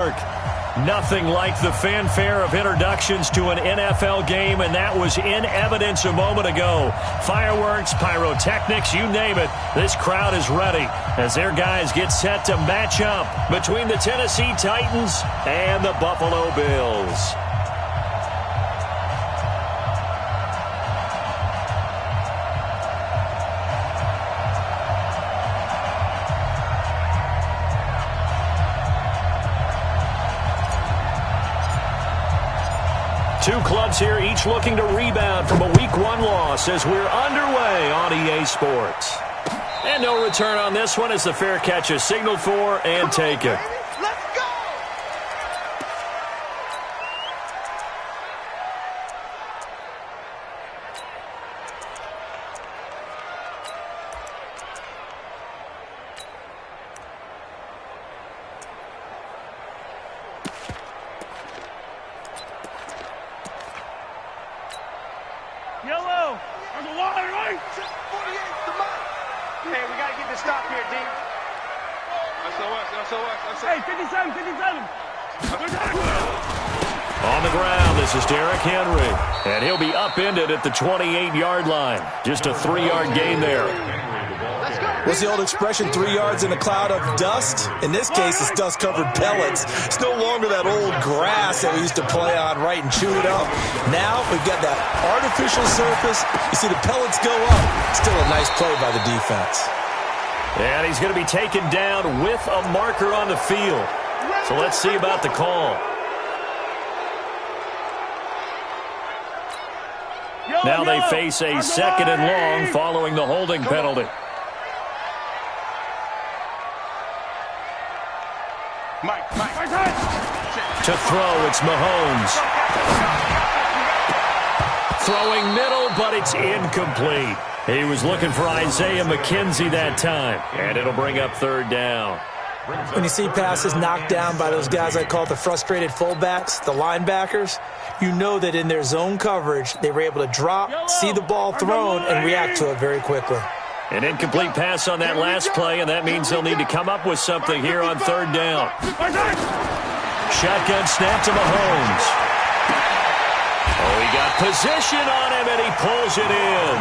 Nothing like the fanfare of introductions to an NFL game, and that was in evidence a moment ago. Fireworks, pyrotechnics, you name it. This crowd is ready as their guys get set to match up between the Tennessee Titans and the Buffalo Bills. Two clubs here, each looking to rebound from a Week 1 loss as we're underway on EA Sports. And no return on this one as the fair catch is signaled for and taken. Yellow, on the line, right? 48, the mark. Hey, we got to get this stop here, D. SOS. Hey, 57. On the ground, this is Derrick Henry. And he'll be upended at the 28-yard line. Just a 3-yard gain there. What's the old expression, 3 yards in a cloud of dust? In this case, it's dust-covered pellets. It's no longer that old grass that we used to play on, right, and chew it up. Now we've got that artificial surface. You see the pellets go up. Still a nice play by the defense. And he's going to be taken down with a marker on the field. So let's see about the call. Now they face a 2nd and long following the holding penalty. To throw, it's Mahomes. Throwing middle, but it's incomplete. He was looking for Isaiah McKenzie that time, and it'll bring up 3rd down. When you see passes knocked down by those guys I call the frustrated fullbacks, the linebackers, you know that in their zone coverage, they were able to drop, see the ball thrown, and react to it very quickly. An incomplete pass on that last play, and that means they'll need to come up with something here on 3rd down. Shotgun snap to Mahomes. Oh, he got position on him, and he pulls it in.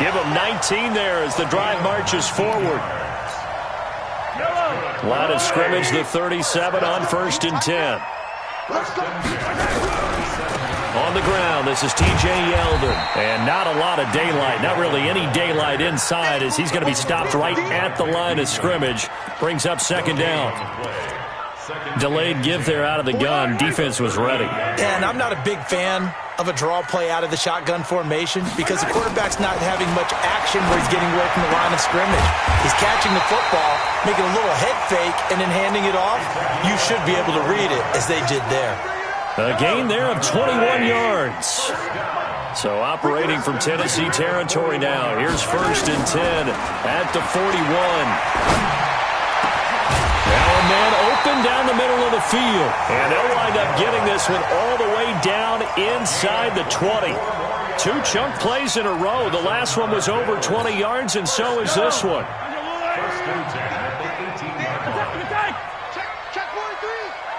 Give him 19 there as the drive marches forward. Line of scrimmage, the 37 on 1st and 10. On the ground, this is T.J. Yeldon. And not a lot of daylight, not really any daylight inside as he's going to be stopped right at the line of scrimmage. Brings up 2nd down. Delayed give there out of the gun. Defense was ready. And I'm not a big fan of a draw play out of the shotgun formation because the quarterback's not having much action where he's getting away from the line of scrimmage. He's catching the football, making a little head fake, and then handing it off. You should be able to read it as they did there. A gain there of 21 yards. So operating from Tennessee territory now. Here's 1st and 10 at the 41. Now a man open down the middle of the field. And they'll wind up getting this one all the way down inside the 20. 2 chunk plays in a row. The last one was over 20 yards, and so is this one. Check 43.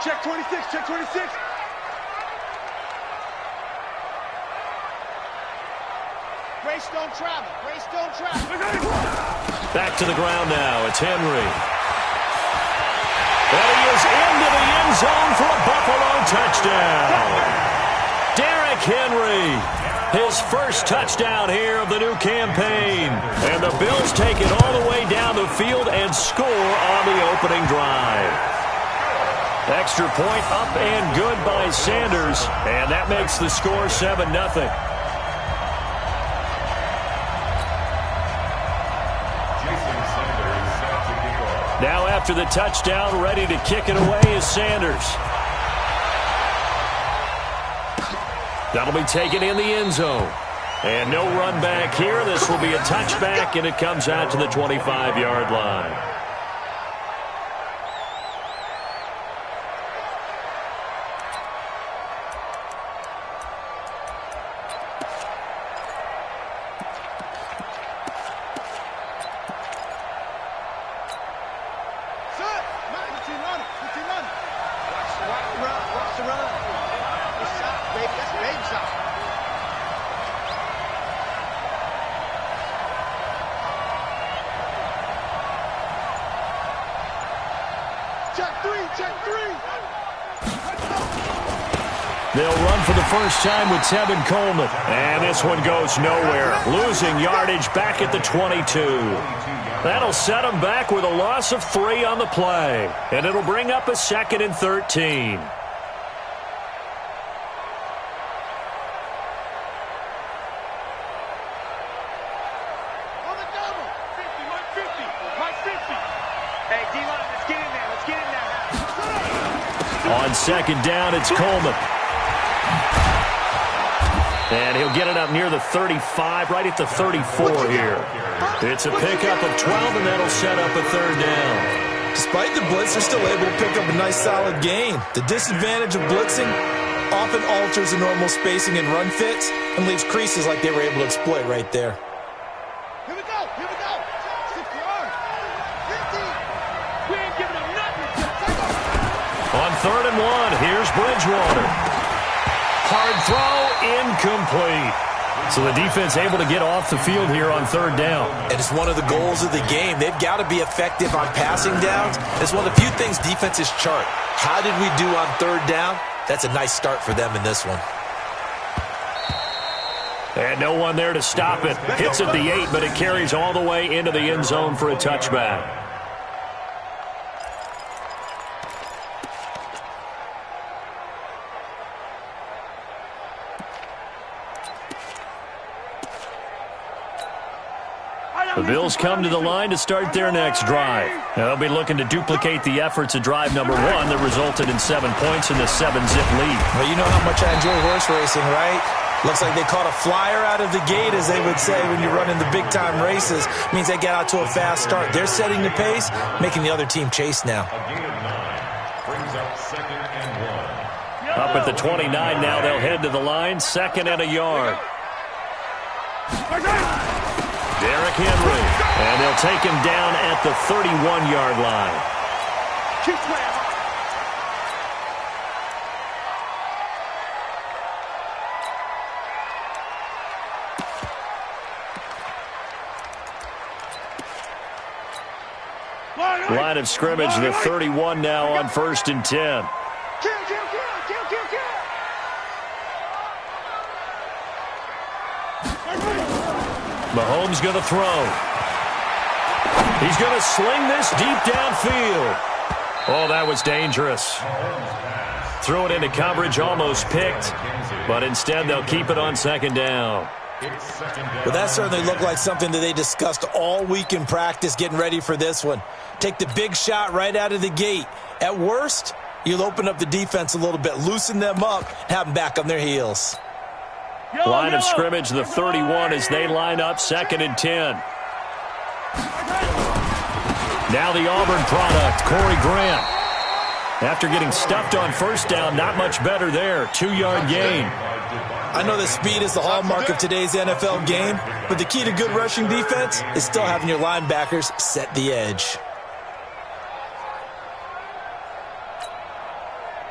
Check 26. Check 26. Race don't travel. Back to the ground now. It's Henry. And he is into the end zone for a Buffalo touchdown. Derrick Henry, his first touchdown here of the new campaign. And the Bills take it all the way down the field and score on the opening drive. Extra point up and good by Sanders. And that makes the score 7-0. Now after the touchdown, ready to kick it away is Sanders. That'll be taken in the end zone. And no run back here. This will be a touchback, and it comes out to the 25-yard line. They'll run for the first time with Tevin Coleman. And this one goes nowhere. Losing yardage back at the 22. That'll set them back with a loss of 3 on the play. And it'll bring up a 2nd and 13. On 2nd down, it's Coleman. And he'll get it up near the 35, right at the 34 here. It's a pickup of 12, and that'll set up a 3rd down. Despite the blitz, they're still able to pick up a nice, solid gain. The disadvantage of blitzing often alters the normal spacing and run fits and leaves creases like they were able to exploit right there. Here we go. 60 yards. 50. We ain't giving them nothing. On 3rd and 1, here's Bridgewater. Hard throw, incomplete. So the defense able to get off the field here on 3rd down. And it's one of the goals of the game. They've got to be effective on passing downs. It's one of the few things defenses chart. How did we do on 3rd down? That's a nice start for them in this one. And no one there to stop it. Hits at the 8, but it carries all the way into the end zone for a touchback. The Bills come to the line to start their next drive. Now, they'll be looking to duplicate the efforts of drive number 1 that resulted in 7 points in the 7-zip lead. Well, you know how much I enjoy horse racing, right? Looks like they caught a flyer out of the gate, as they would say when you're running the big-time races. Means they get out to a fast start. They're setting the pace, making the other team chase now. Up at the 29 now, they'll head to the line, 2nd and a yard. Derrick Henry, and they'll take him down at the 31-yard line. Keep playing. Line of scrimmage, the 31 now on 1st and 10. Kill. Mahomes going to throw. He's going to sling this deep downfield. Oh, that was dangerous. Threw it into coverage, almost picked, but instead they'll keep it on 2nd down. Well, that certainly looked like something that they discussed all week in practice getting ready for this one. Take the big shot right out of the gate. At worst, you'll open up the defense a little bit, loosen them up, have them back on their heels. Line of scrimmage, the 31 as they line up, 2nd and 10. Now the Auburn product, Corey Grant. After getting stuffed on 1st down, not much better there. 2-yard gain. I know that speed is the hallmark of today's NFL game, but the key to good rushing defense is still having your linebackers set the edge.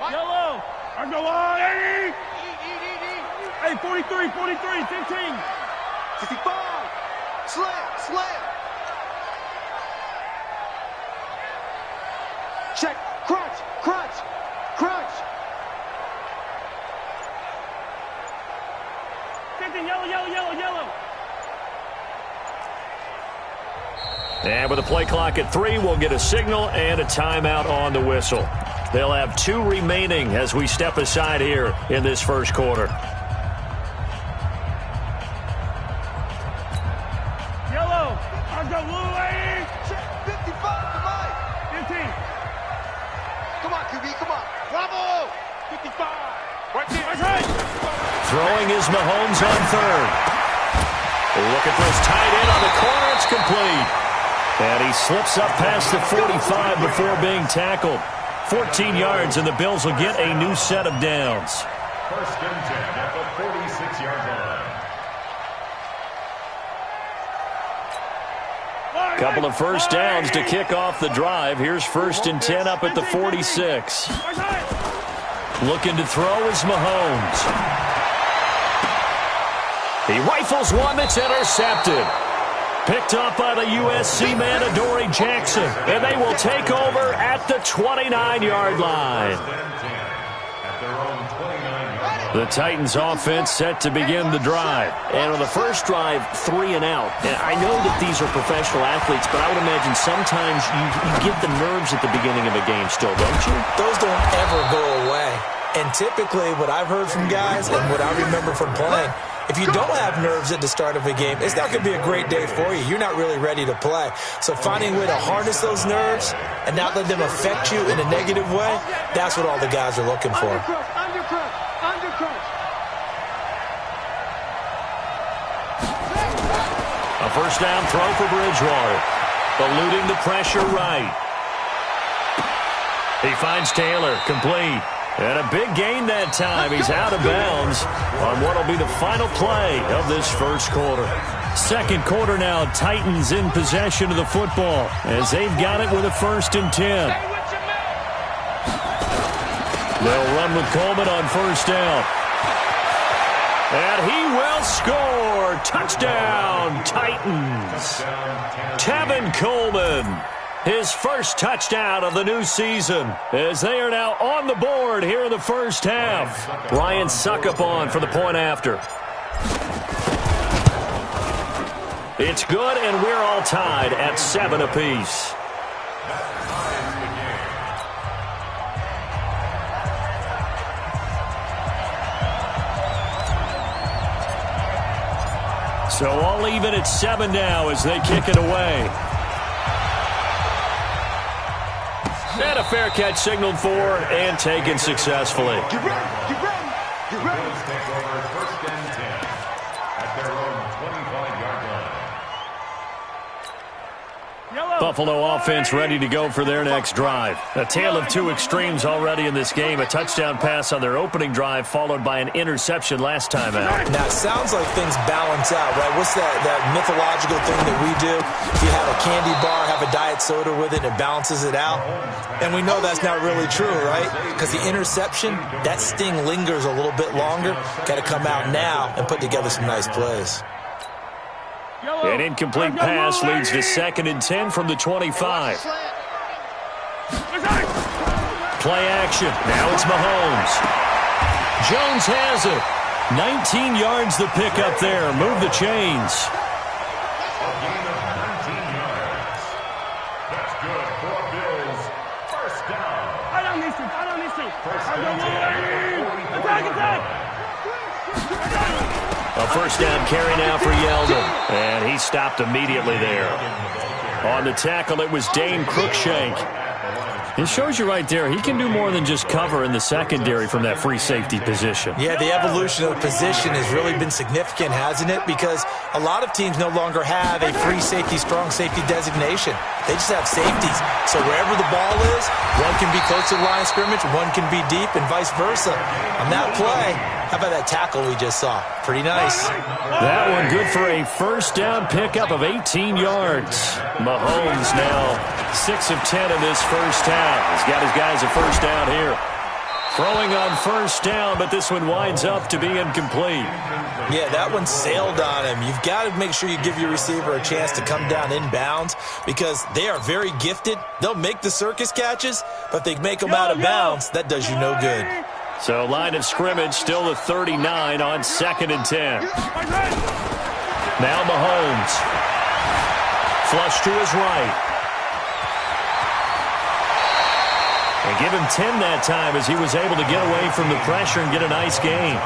Yellow. I go on. Hey, 43, 15. 65. Slam. Check. Crunch. 50, yellow. And with a play clock at 3, we'll get a signal and a timeout on the whistle. They'll have 2 remaining as we step aside here in this 1st quarter. Yellow. I go Louis. Check. 55 to Mike. 15. Come on, QB. Come on. Bravo. 55. Right there. Throwing is Mahomes on 3rd. Looking for his tight end on the corner. It's complete. And he slips up past the 45 before being tackled. 14 yards, and the Bills will get a new set of downs. 1st and 10 at the 46-yard line. Couple of 1st downs to kick off the drive. Here's 1st and 10 up at the 46. Looking to throw is Mahomes. He rifles one that's intercepted. Picked up by the USC man, Adoree Jackson. And they will take over at the 29-yard line. The Titans offense set to begin the drive. And on the first drive, 3 and out. And I know that these are professional athletes, but I would imagine sometimes you get the nerves at the beginning of a game still, don't you? Those don't ever go away. And typically what I've heard from guys and what I remember from playing, if you don't have nerves at the start of a game, it's not going to be a great day for you. You're not really ready to play. So finding a way to harness those nerves and not let them affect you in a negative way, that's what all the guys are looking for. A first down throw for Bridgewater. Eluding the pressure right. He finds Taylor, complete. And a big gain that time. He's out of bounds on what will be the final play of this first quarter. Second quarter now, Titans in possession of the football as they've got it with a 1st and 10. They'll run with Coleman on first down. And he will score. Touchdown, Titans. Tevin Coleman. His first touchdown of the new season as they are now on the board here in the first half. Ryan Suckup on for the point after. It's good, and we're all tied at 7 apiece. So all even at 7 now as they kick it away. And a fair catch signaled for and taken successfully. Get ready, get ready, get ready. Take over 1st and 10 at their own 25-yard line. Buffalo offense ready to go for their next drive. A tale of two extremes already in this game. A touchdown pass on their opening drive followed by an interception last time out. Now, it sounds like things balance out, right? What's that mythological thing that we do? If you have a candy bar, have a diet soda with it, it balances it out. And we know that's not really true, right? Because the interception, that sting lingers a little bit longer. Got to come out now and put together some nice plays. An incomplete pass leads to 2nd and 10 from the 25. Play action. Now it's Mahomes. Jones has it. 19 yards the pick up there. Move the chains. A gain of 19 yards. That's good for Bills. First down. First and 10. Attack! A first down carry now for Yeldon. And he stopped immediately there. On the tackle, it was Dane Cruikshank. It shows you right there, he can do more than just cover in the secondary from that free safety position. Yeah, the evolution of the position has really been significant, hasn't it? Because a lot of teams no longer have a free safety, strong safety designation. They just have safeties. So wherever the ball is, one can be close to the line of scrimmage, one can be deep, and vice versa. On that play, how about that tackle we just saw? Pretty nice. That one good for a first down pickup of 18 yards. Mahomes now 6 of 10 in this first half. He's got his guys a first down here. Throwing on first down, but this one winds up to be incomplete. Yeah, that one sailed on him. You've got to make sure you give your receiver a chance to come down inbounds because they are very gifted. They'll make the circus catches, but if they make them out of bounds, that does you no good. So line of scrimmage still at 39 on 2nd and 10. Now Mahomes. Flush to his right. And give him 10 that time as he was able to get away from the pressure and get a nice gain.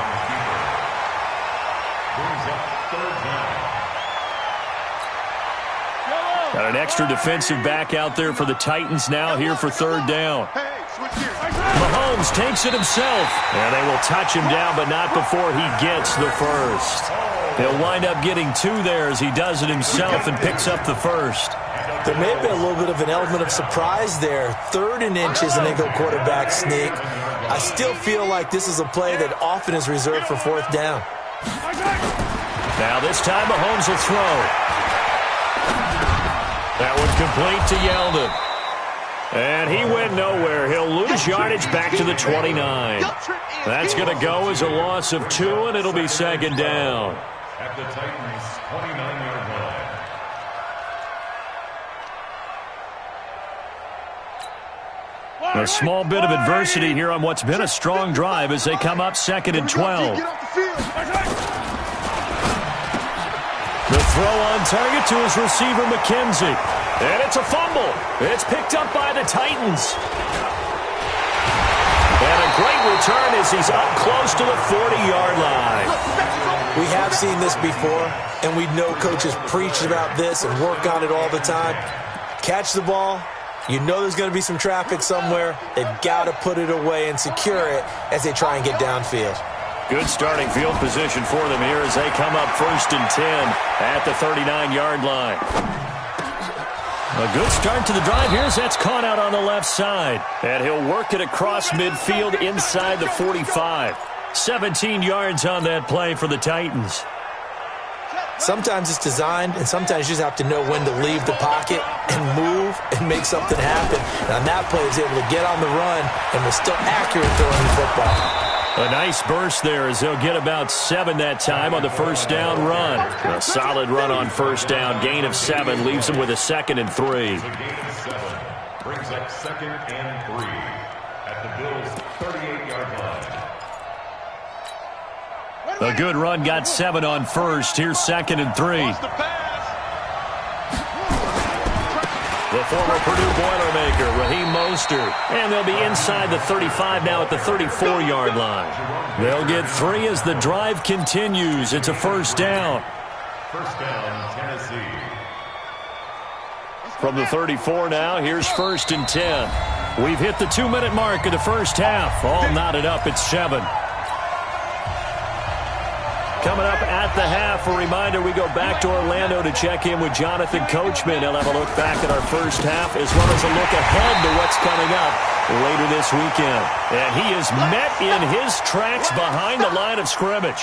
Got an extra defensive back out there for the Titans now here for 3rd down. Mahomes takes it himself. And they will touch him down, but not before he gets the first. He'll wind up getting 2 there as he does it himself and picks up the first. There may have been a little bit of an element of surprise there. 3rd and inches, and they go quarterback sneak. I still feel like this is a play that often is reserved for 4th down. Now this time Mahomes will throw. That one complete to Yeldon. And he went nowhere. He'll lose yardage back to the 29. That's going to go as a loss of 2, and it'll be 2nd down. At the Titans' 29-yard line. A small bit of adversity here on what's been a strong drive as they come up 2nd and 12. The throw on target to his receiver, McKenzie. And it's a fumble. It's picked up by the Titans. And a great return as he's up close to the 40-yard line. We have seen this before, and we know coaches preach about this and work on it all the time. Catch the ball. You know there's going to be some traffic somewhere. They've got to put it away and secure it as they try and get downfield. Good starting field position for them here as they come up 1st and 10 at the 39-yard line. A good start to the drive here as that's caught out on the left side. And he'll work it across midfield inside the 45. 17 yards on that play for the Titans. Sometimes it's designed, and sometimes you just have to know when to leave the pocket and move and make something happen. And on that play, he was able to get on the run and was still accurate throwing the football. A nice burst there as they'll get about 7 that time on the first down run. A solid run on first down. Gain of 7 leaves them with a 2nd and 3. Brings up 2nd and 3 at the Bills' 38-yard line. A good run got 7 on first. Here's 2nd and 3. The former Purdue Boilermaker, Raheem Mostert. And they'll be inside the 35 now at the 34-yard line. They'll get 3 as the drive continues. It's a first down. First down, Tennessee. From the 34 now, here's 1st and 10. We've hit the 2-minute mark of the first half. All knotted up at 7. Coming up at the half, a reminder, we go back to Orlando to check in with Jonathan Coachman. He'll have a look back at our first half as well as a look ahead to what's coming up later this weekend. And he is met in his tracks behind the line of scrimmage.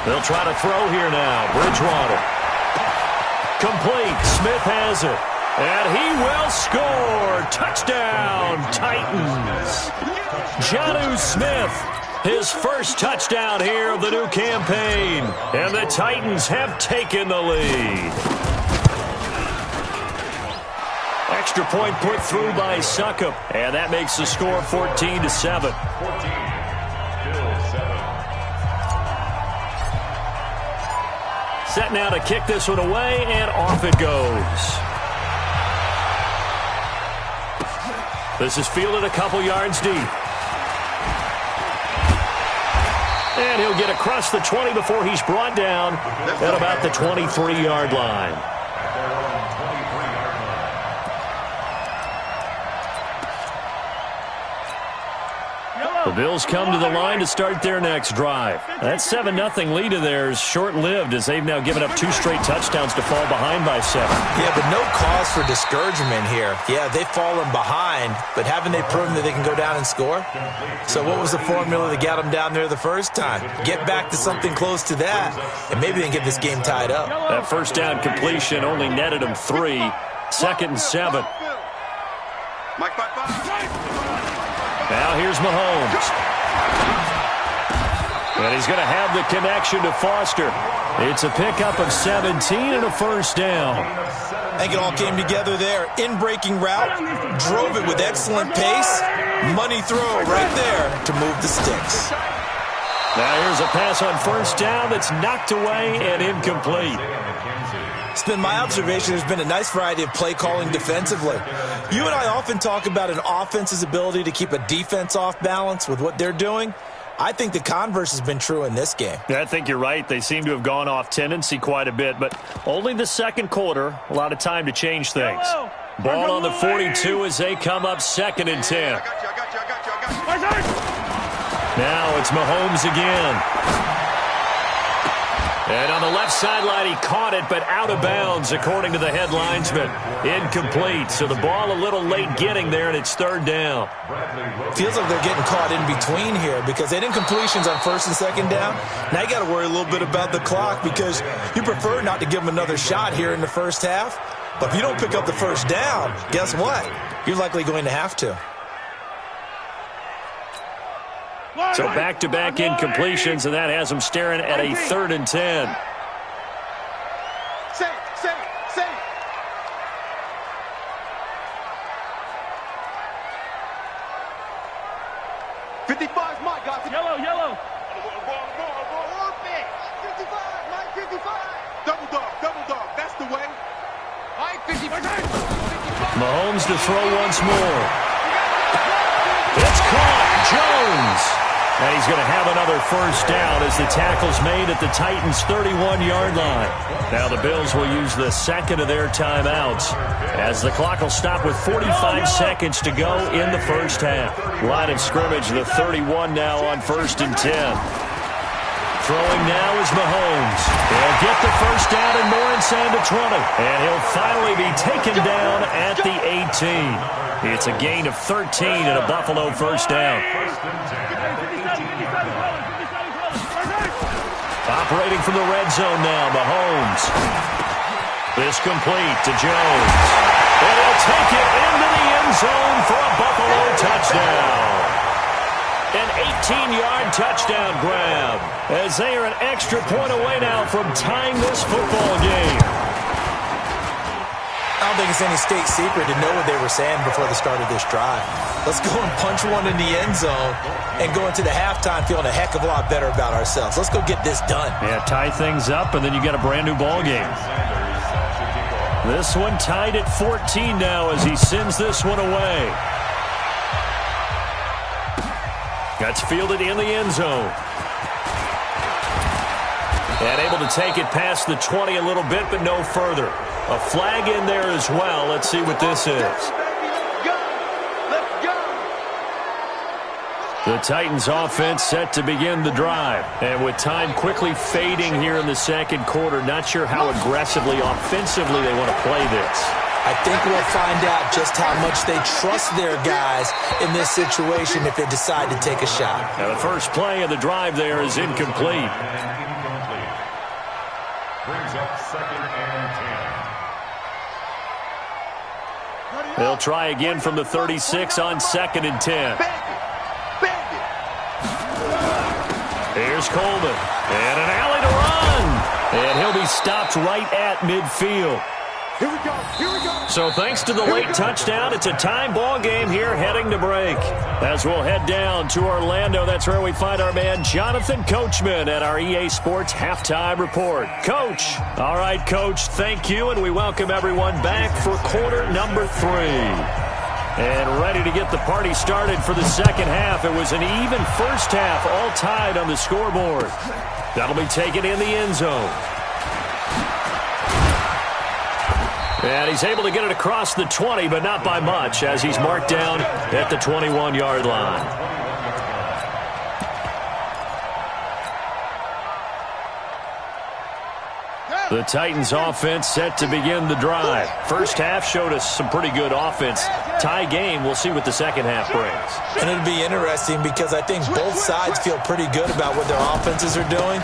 They'll try to throw here now. Bridgewater. Complete. Smith has it. And he will score. Touchdown, Titans. Jonnu Smith, his first touchdown here of the new campaign. And the Titans have taken the lead. Extra point put through by Succop. And that makes the score 14-7. 14. Bills 7. Set now to kick this one away, and off it goes. This is fielded a couple yards deep. And he'll get across the 20 before he's brought down at about the 23-yard line. The Bills come to the line to start their next drive. That 7-0 lead of theirs short-lived as they've now given up 2 straight touchdowns to fall behind by 7. Yeah, but no cause for discouragement here. Yeah, they've fallen behind, but haven't they proven that they can go down and score? So what was the formula that got them down there the first time? Get back to something close to that, and maybe they can get this game tied up. That first down completion only netted them 3. 2nd and 7. Now here's Mahomes. And he's going to have the connection to Foster. It's a pickup of 17 and a first down. I think it all came together there. In-breaking route, drove it with excellent pace. Money throw right there to move the sticks. Now here's a pass on first down that's knocked away and incomplete. It's been my observation there's been a nice variety of play calling defensively. You and I often talk about an offense's ability to keep a defense off balance with what they're doing. I think the converse has been true in this game. Yeah, I think you're right. They seem to have gone off tendency quite a bit, but only the second quarter, a lot of time to change things. Ball on the 42 as they come up 2nd and 10. Now it's Mahomes again. And on the left sideline, he caught it, but out of bounds, according to the head linesman. Incomplete, so the ball a little late getting there, and it's 3rd down. Feels like they're getting caught in between here because they didn't completions on 1st and 2nd down. Now you got to worry a little bit about the clock because you prefer not to give them another shot here in the first half. But if you don't pick up the first down, guess what? You're likely going to have to. So back-to-back incompletions, and that has them staring at a 3rd and 10. Safe. 55's my guy. Yellow. 55, Mike 55. Double dog. That's the way. Mike 55. Mahomes to throw once more. It's caught. Jones. And he's going to have another first down as the tackle's made at the Titans' 31-yard line. Now the Bills will use the second of their timeouts as the clock will stop with 45 seconds to go in the first half. Line of scrimmage, the 31 now on 1st and 10. Throwing now is Mahomes. He'll get the first down and more inside the 20. And he'll finally be taken down at the 18. It's a gain of 13 and a Buffalo first down. Operating from the red zone now, Mahomes. This complete to Jones. And he'll take it into the end zone for a Buffalo touchdown. An 18-yard touchdown grab as they are an extra point away now from tying this football game. I don't think it's any state secret to know what they were saying before the start of this drive. Let's go and punch one in the end zone and go into the halftime feeling a heck of a lot better about ourselves. Let's go get this done. Yeah, tie things up, and then you get a brand-new ball game. This one tied at 14 now as he sends this one away. That's fielded in the end zone. And able to take it past the 20 a little bit, but no further. A flag in there as well. Let's see what this is. The Titans offense set to begin the drive. And with time quickly fading here in the second quarter, not sure how aggressively, offensively they want to play this. I think we'll find out just how much they trust their guys in this situation if they decide to take a shot. Now the first play of the drive there is incomplete. Brings up 2nd and 10. They'll try again from the 36 on 2nd and 10. Here's Coleman. And an alley to run. And he'll be stopped right at midfield. Here we go. So thanks to the late touchdown, it's a tie ball game here heading to break. As we'll head down to Orlando, that's where we find our man Jonathan Coachman at our EA Sports Halftime Report. Coach. All right, Coach, thank you, and we welcome everyone back for quarter number 3. And ready to get the party started for the second half. It was an even first half, all tied on the scoreboard. That'll be taken in the end zone. And he's able to get it across the 20, but not by much, as he's marked down at the 21-yard line. The Titans offense set to begin the drive. First half showed us some pretty good offense. Tie game, we'll see what the second half brings. And it'll be interesting because I think both sides feel pretty good about what their offenses are doing.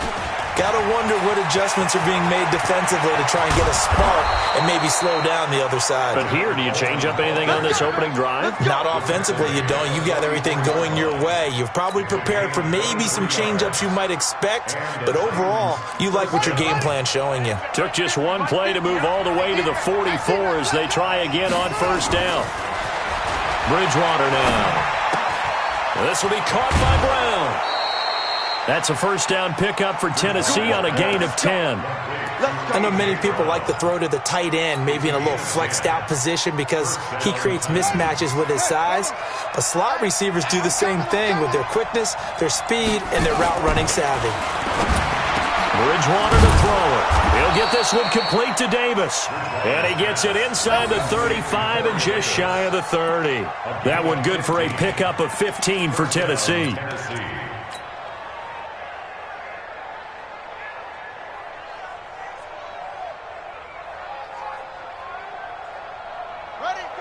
Got to wonder what adjustments are being made defensively to try and get a spark and maybe slow down the other side. But here, do you change up anything on this opening drive? Not offensively, you don't. You got everything going your way. You've probably prepared for maybe some change-ups you might expect, but overall, you like what your game plan's showing you. Took just one play to move all the way to the 44 as they try again on first down. Bridgewater now. This will be caught by Brown. That's a first down pickup for Tennessee on a gain of 10. I know many people like to throw to the tight end, maybe in a little flexed out position because he creates mismatches with his size. But slot receivers do the same thing with their quickness, their speed, and their route running savvy. Bridgewater to throw it. He'll get this one complete to Davis. And he gets it inside the 35 and just shy of the 30. That one good for a pickup of 15 for Tennessee.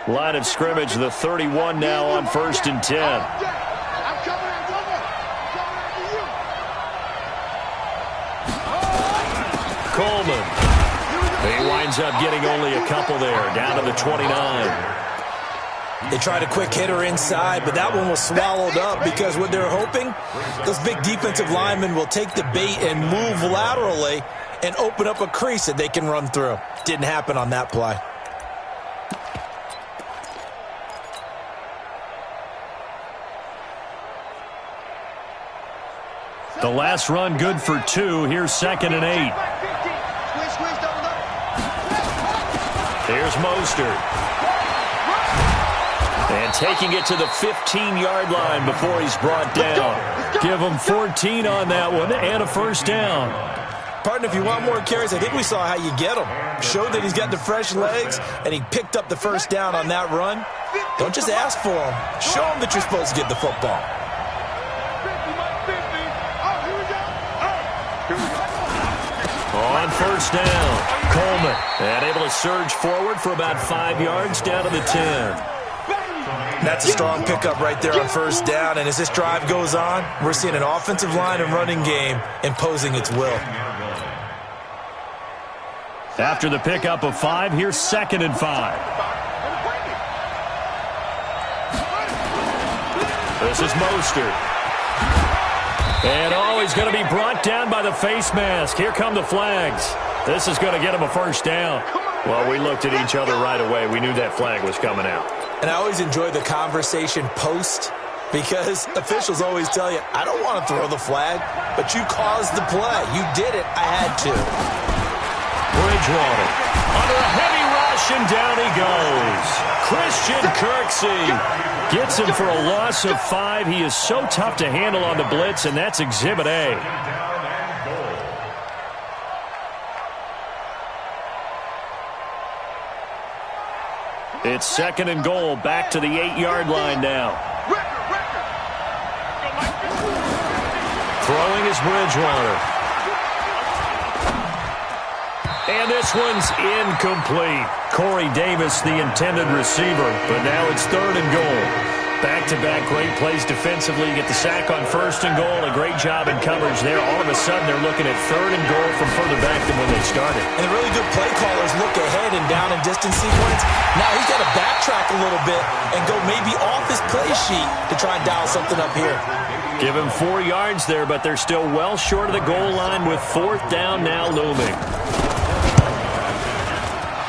Line of scrimmage, the 31 now on first and 10. Coleman. He winds up getting only a couple there, down to the 29. They tried a quick hitter inside, but that one was swallowed up because what they're hoping, those big defensive linemen will take the bait and move laterally and open up a crease that they can run through. Didn't happen on that play. The last run good for 2. Here's 2nd and 8. Here's Mostert. And taking it to the 15-yard line before he's brought down. Give him 14 on that one and a first down. Partner, if you want more carries, I think we saw how you get him. Showed that he's got the fresh legs, and he picked up the first down on that run. Don't just ask for him. Show him that you're supposed to get the football. On first down, Coleman, and able to surge forward for about 5 yards down to the 10. That's a strong pickup right there on first down, and as this drive goes on, we're seeing an offensive line and running game imposing its will. After the pickup of 5, here's 2nd and 5. This is Mostert. And he's going to be brought down by the face mask. Here come the flags. This is going to get him a first down. Well, we looked at each other right away. We knew that flag was coming out. And I always enjoy the conversation post because officials always tell you, I don't want to throw the flag, but you caused the play. You did it. I had to. Bridgewater under a heavy rush, and down he goes. Christian Kirksey gets him for a loss of 5. He is so tough to handle on the blitz, and that's Exhibit A. It's 2nd and goal, back to the 8-yard line now. Throwing is Bridgewater. And this one's incomplete. Corey Davis, the intended receiver, but now it's 3rd and goal. Back-to-back great plays defensively. Get the sack on 1st and goal. A great job in coverage there. All of a sudden, they're looking at 3rd and goal from further back than when they started. And the really good play callers look ahead and down and distance sequence. Now he's got to backtrack a little bit and go maybe off his play sheet to try and dial something up here. Give him 4 yards there, but they're still well short of the goal line with 4th down now looming.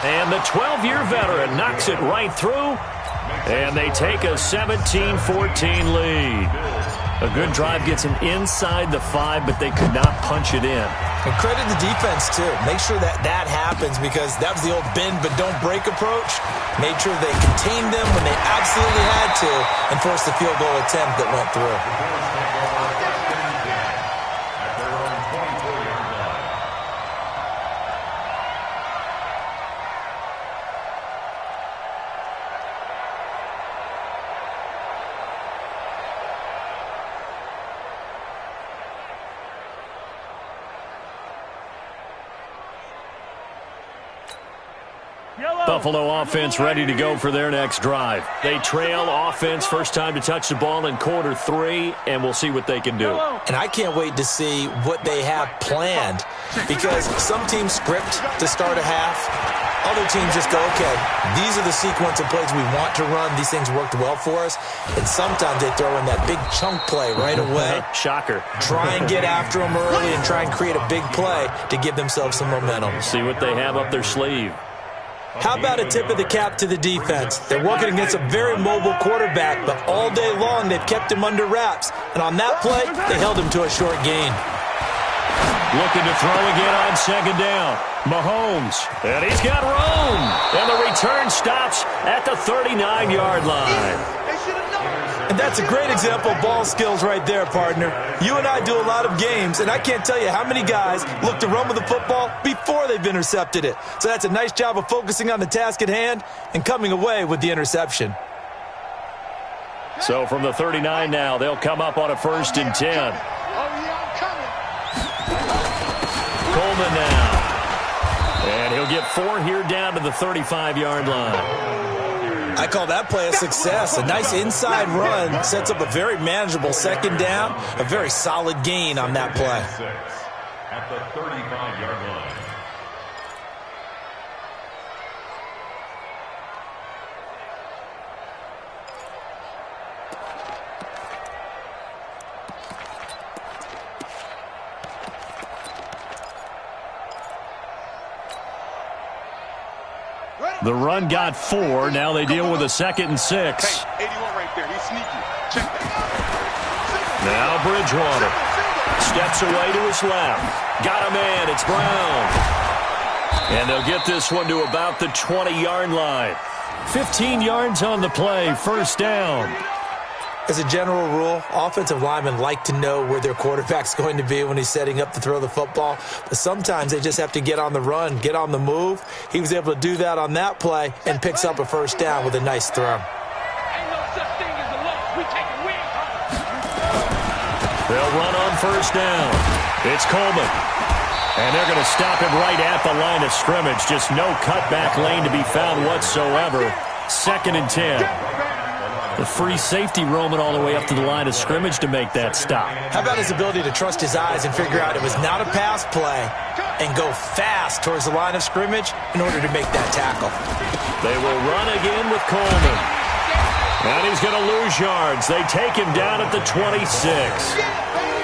And the 12-year veteran knocks it right through, and they take a 17-14 lead. A good drive gets them inside the 5, but they could not punch it in. And credit the defense, too. Make sure that happens because that was the old bend but don't break approach. Made sure they contained them when they absolutely had to and forced the field goal attempt that went through. Buffalo offense ready to go for their next drive. They trail offense, first time to touch the ball in quarter 3, and we'll see what they can do. And I can't wait to see what they have planned because some teams script to start a half. Other teams just go, okay, these are the sequence of plays we want to run. These things worked well for us. And sometimes they throw in that big chunk play right away. Shocker. Try and get after them early and try and create a big play to give themselves some momentum. See what they have up their sleeve. How about a tip of the cap to the defense? They're working against a very mobile quarterback, but all day long they've kept him under wraps. And on that play, they held him to a short gain. Looking to throw again on 2nd down. Mahomes, and he's got room. And the return stops at the 39-yard line. And that's a great example of ball skills right there, partner. You and I do a lot of games, and I can't tell you how many guys look to run with the football before they've intercepted it. So that's a nice job of focusing on the task at hand and coming away with the interception. So from the 39 now, they'll come up on a 1st and 10. Coleman now. And he'll get 4 here down to the 35-yard line. I call that play a success. A nice inside run sets up a very manageable 2nd down. A very solid gain on that play. At the 35-yard line. The run got 4. Now they deal with a 2nd and 6. Hey, 81 right there. He's sneaky. Check that. Now Bridgewater steps away to his left. Got a man. It's Brown. And they'll get this one to about the 20-yard line. 15 yards on the play. First down. As a general rule, offensive linemen like to know where their quarterback's going to be when he's setting up to throw the football. But sometimes they just have to get on the run, get on the move. He was able to do that on that play and picks up a first down with a nice throw. They'll run on first down. It's Coleman. And they're going to stop him right at the line of scrimmage. Just no cutback lane to be found whatsoever. 2nd and 10. The free safety roaming all the way up to the line of scrimmage to make that stop. How about his ability to trust his eyes and figure out it was not a pass play and go fast towards the line of scrimmage in order to make that tackle. They will run again with Coleman. And he's going to lose yards. They take him down at the 26.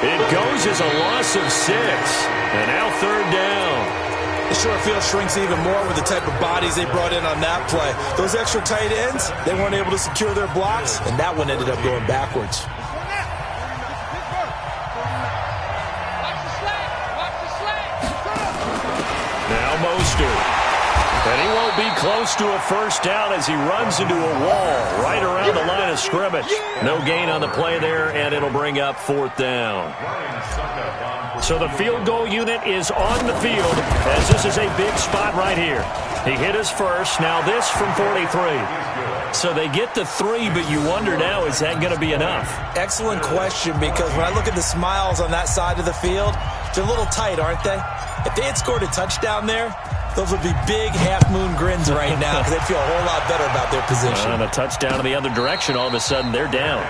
It goes as a loss of 6. And now 3rd down. The short field shrinks even more with the type of bodies they brought in on that play. Those extra tight ends, they weren't able to secure their blocks, and that one ended up going backwards. Now Mostert. And he won't be close to a first down as he runs into a wall right around the line of scrimmage. No gain on the play there, and it'll bring up 4th down. So the field goal unit is on the field as this is a big spot right here. He hit his first. Now this from 43. So they get the 3, but you wonder now, is that going to be enough? Excellent question, because when I look at the smiles on that side of the field, they're a little tight, aren't they? If they had scored a touchdown there, those would be big half-moon grins right now because they'd feel a whole lot better about their position. And a touchdown in the other direction, all of a sudden they're down.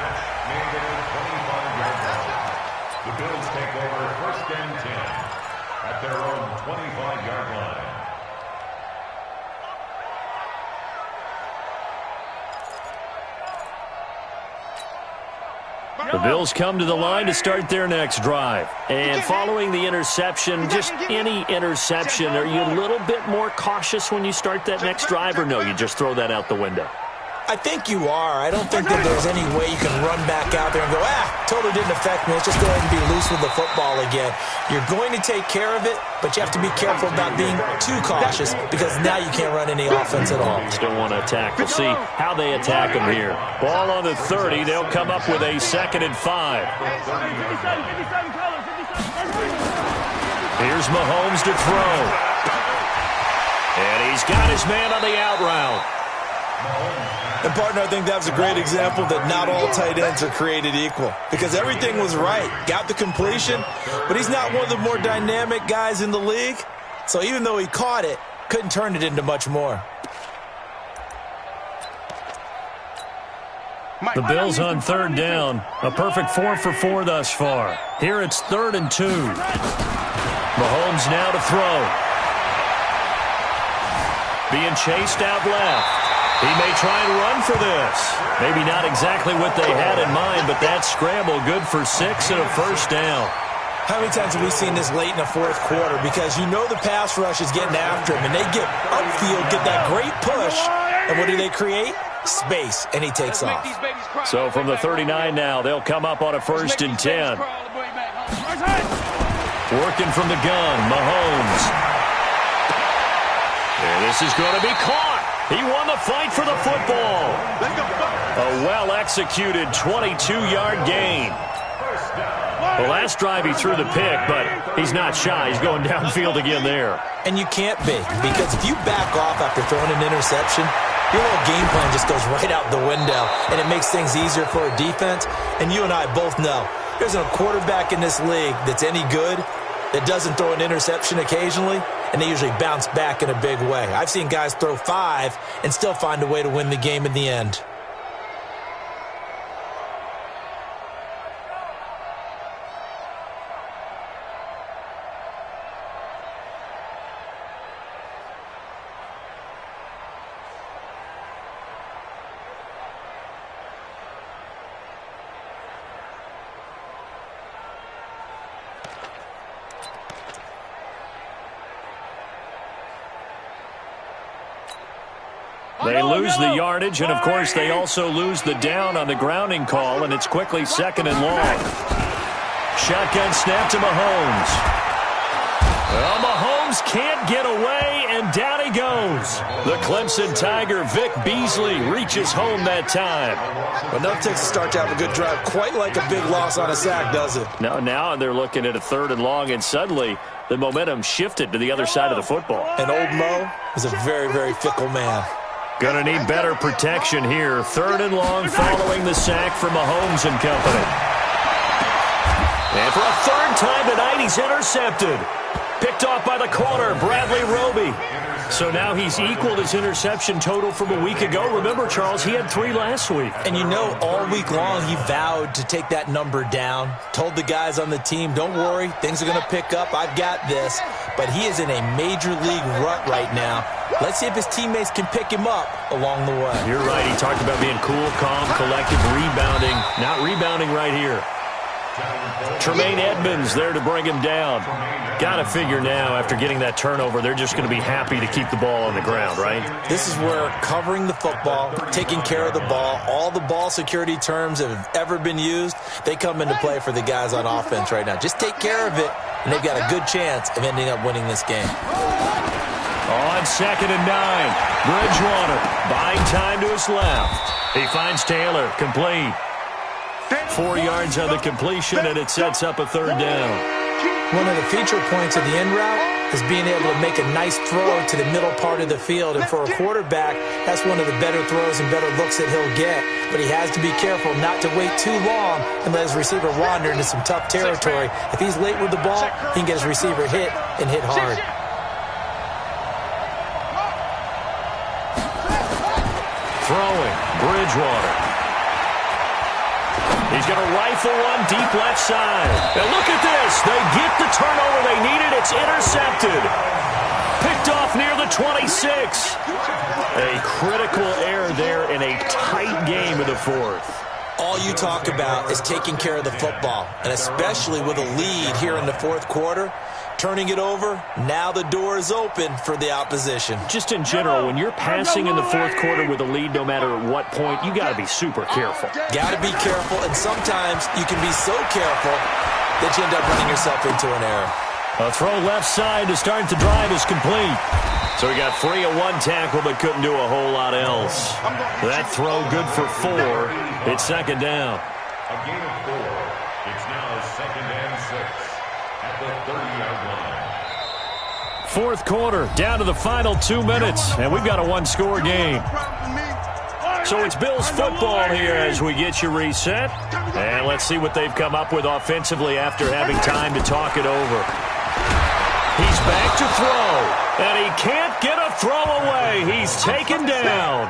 The Bills take over 1st and 10 at their own 25-yard line. The Bills come to the line to start their next drive. And following the interception, just any interception, are you a little bit more cautious when you start that next drive, or no, you just throw that out the window? I think you are. I don't think that there's any way you can run back out there and go, totally didn't affect me. Let's just go ahead and be loose with the football again. You're going to take care of it, but you have to be careful about being too cautious because now you can't run any offense at all. Still want to attack. We'll see how they attack them here. Ball on the 30. They'll come up with a 2nd and 5. Here's Mahomes to throw. And he's got his man on the out route. And, partner, I think that was a great example that not all tight ends are created equal because everything was right. Got the completion, but he's not one of the more dynamic guys in the league. So even though he caught it, couldn't turn it into much more. The Bills on 3rd down. A perfect 4 for 4 thus far. Here it's 3rd and 2. Mahomes now to throw. Being chased out left. He may try and run for this. Maybe not exactly what they had in mind, but that scramble good for 6 and a first down. How many times have we seen this late in the 4th quarter? Because you know the pass rush is getting after him, and they get upfield, get that great push, and what do they create? Space, and he takes off. So from the 39 now, they'll come up on a 1st and 10. Working from the gun, Mahomes. And this is going to be caught. He won the fight for the football. A well-executed 22-yard gain. The last drive he threw the pick, but he's not shy. He's going downfield again there. And you can't be, because if you back off after throwing an interception, your whole game plan just goes right out the window, and it makes things easier for a defense. And you and I both know there's a quarterback in this league that's any good that doesn't throw an interception occasionally, and they usually bounce back in a big way. I've seen guys throw 5 and still find a way to win the game in the end. They lose the yardage, and, of course, they also lose the down on the grounding call, and it's quickly 2nd and long. Shotgun snap to Mahomes. Well, Mahomes can't get away, and down he goes. The Clemson Tiger, Vic Beasley, reaches home that time. Well, enough takes to start to have a good drive. Quite like a big loss on a sack, does it? No, now they're looking at a 3rd and long, and suddenly the momentum shifted to the other side of the football. And old Mo is a very, very fickle man. Gonna need better protection here. 3rd and long following the sack from Mahomes and company. And for a 3rd time tonight, he's intercepted. Picked off by the corner, Bradley Roby. So now he's equaled his interception total from a week ago. Remember, Charles, he had 3 last week. And you know, all week long he vowed to take that number down. Told the guys on the team, don't worry, things are going to pick up. I've got this. But he is in a major league rut right now. Let's see if his teammates can pick him up along the way. You're right. He talked about being cool, calm, collected, rebounding. Not rebounding right here. Tremaine Edmonds there to bring him down. Got to figure now, after getting that turnover, they're just going to be happy to keep the ball on the ground, right? This is where covering the football, taking care of the ball, all the ball security terms that have ever been used, they come into play for the guys on offense right now. Just take care of it, and they've got a good chance of ending up winning this game. On 2nd and 9, Bridgewater buying time to his left. He finds Taylor, complete. 4 yards on the completion, and it sets up a 3rd down. One of the feature points of the end route is being able to make a nice throw to the middle part of the field. And for a quarterback, that's one of the better throws and better looks that he'll get. But he has to be careful not to wait too long and let his receiver wander into some tough territory. If he's late with the ball, he can get his receiver hit and hit hard. Throwing, Bridgewater. He's going to rifle one deep left side. And look at this. They get the turnover they needed. It's intercepted. Picked off near the 26. A critical error there in a tight game of the 4th. All you talk about is taking care of the football, and especially with a lead here in the 4th quarter, turning it over, now the door is open for the opposition. Just in general, when you're passing in the 4th quarter with a lead, no matter at what point, you got to be super careful. Got to be careful, and sometimes you can be so careful that you end up running yourself into an error. A throw left side to start the drive is complete. So he got free of 1 tackle but couldn't do a whole lot else. That throw good for 4. It's 2nd down. A gain of 4. It's now 2nd and 6 at the 30-yard line. 4th quarter, down to the final 2 minutes, and we've got a 1-score game. So it's Bills football here as we get you reset. And let's see what they've come up with offensively after having time to talk it over. He's back to throw, and he can't get a throw away. He's taken down.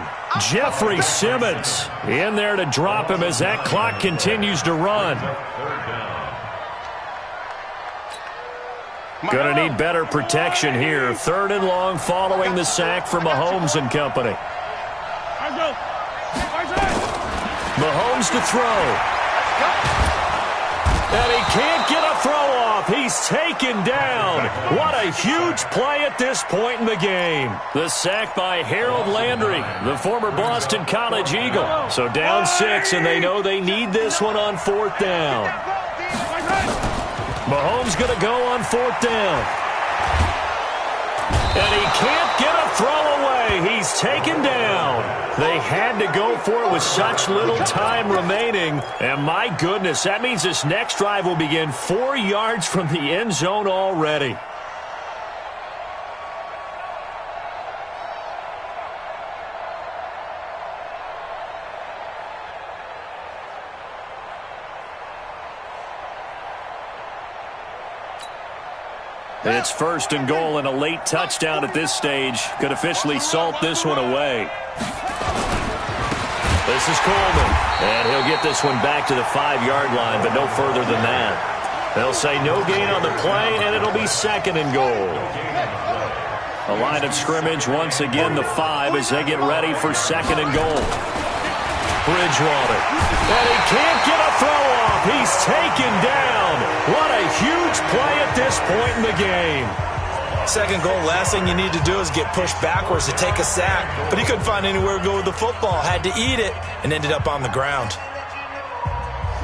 Jeffrey Simmons in there to drop him as that clock continues to run. Going to need better protection here. 3rd and long following the sack from Mahomes and company. Mahomes to throw. And he can't get a throw off. He's taken down. What a huge play at this point in the game. The sack by Harold Landry, the former Boston College Eagle. So down 6, and they know they need this one on 4th down. Mahomes going to go on 4th down. And he can't get a throw away. He's taken down. They had to go for it with such little time remaining. And my goodness, that means this next drive will begin 4 yards from the end zone already. It's 1st and goal, and a late touchdown at this stage could officially salt this one away. This is Coleman, and he'll get this one back to the 5-yard line, but no further than that. They'll say no gain on the play, and it'll be 2nd and goal. A line of scrimmage once again, the 5, as they get ready for 2nd and goal. Bridgewater, and he can't get a throw off. He's taken down. What a huge play at this point in the game. Second goal, last thing you need to do is get pushed backwards to take a sack. But he couldn't find anywhere to go with the football. Had to eat it and ended up on the ground.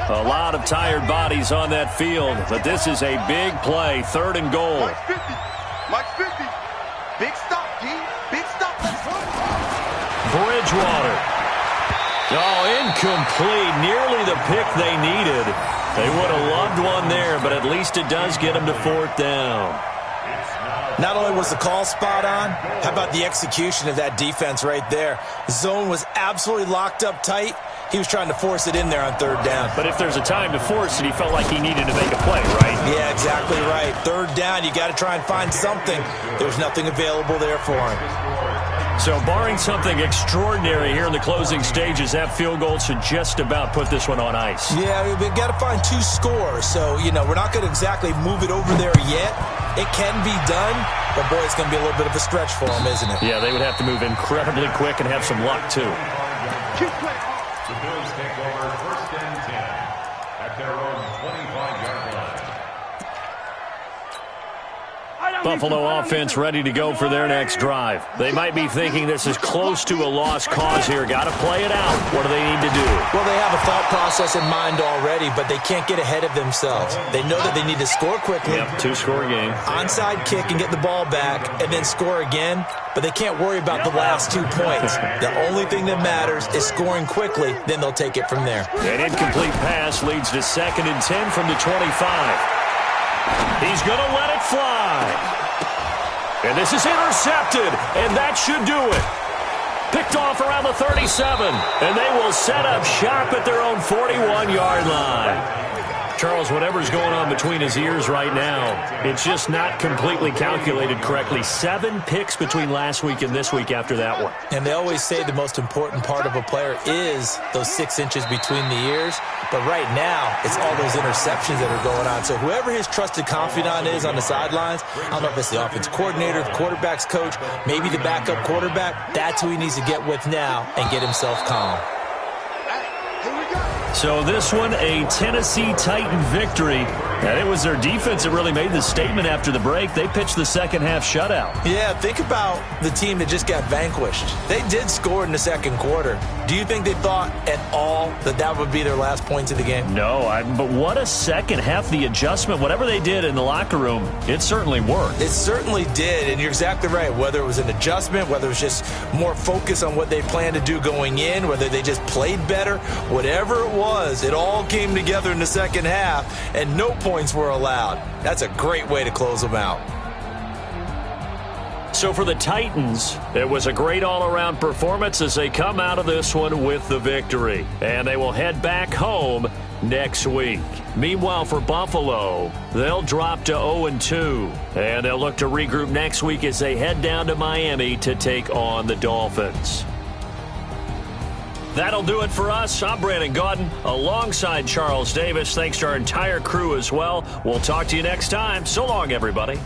A lot of tired bodies on that field, but this is a big play, 3rd and goal. Mike 50. Mike 50. Big stop, D. Big stop. Bridgewater. Oh, incomplete. Nearly the pick they needed. They would have loved one there, but at least it does get them to 4th down. Not only was the call spot on, how about the execution of that defense right there? Zone was absolutely locked up tight. He was trying to force it in there on 3rd down. But if there's a time to force it, he felt like he needed to make a play, right? Yeah, exactly right. 3rd down, you got to try and find something. There's nothing available there for him. So barring something extraordinary here in the closing stages, that field goal should just about put this one on ice. Yeah, we've got to find 2 scores. So, we're not going to exactly move it over there yet. It can be done, but, boy, it's going to be a little bit of a stretch for them, isn't it? Yeah, they would have to move incredibly quick and have some luck, too. The Bills take over 1st and 10 at their own 25-yard line. Buffalo offense ready to go for their next drive. They might be thinking this is close to a lost cause here. Got to play it out. What do they need to do? Well, they have a thought process in mind already, but they can't get ahead of themselves. They know that they need to score quickly. Yep, 2-score game. Onside kick and get the ball back and then score again, but they can't worry about the last 2 points. The only thing that matters is scoring quickly, then they'll take it from there. An incomplete pass leads to 2nd and 10 from the 25. He's going to let it fly. And this is intercepted, and that should do it. Picked off around the 37, and they will set up shop at their own 41-yard line. Charles, whatever's going on between his ears right now, it's just not completely calculated correctly. 7 picks between last week and this week after that one. And they always say the most important part of a player is those 6 inches between the ears. But right now, it's all those interceptions that are going on. So whoever his trusted confidant is on the sidelines, I don't know if it's the offense coordinator, the quarterback's coach, maybe the backup quarterback, that's who he needs to get with now and get himself calm. So this one, a Tennessee Titan victory. And it was their defense that really made the statement after the break. They pitched the second-half shutout. Yeah, think about the team that just got vanquished. They did score in the second quarter. Do you think they thought at all that that would be their last points of the game? No, but what a second half. The adjustment, whatever they did in the locker room, it certainly worked. It certainly did, and you're exactly right. Whether it was an adjustment, whether it was just more focus on what they planned to do going in, whether they just played better, whatever it was, it all came together in the second half, and no points were allowed. That's a great way to close them out. So for the Titans, it was a great all-around performance as they come out of this one with the victory. And they will head back home next week. Meanwhile, for Buffalo, they'll drop to 0-2. And they'll look to regroup next week as they head down to Miami to take on the Dolphins. That'll do it for us. I'm Brandon Gaudin alongside Charles Davis. Thanks to our entire crew as well. We'll talk to you next time. So long, everybody.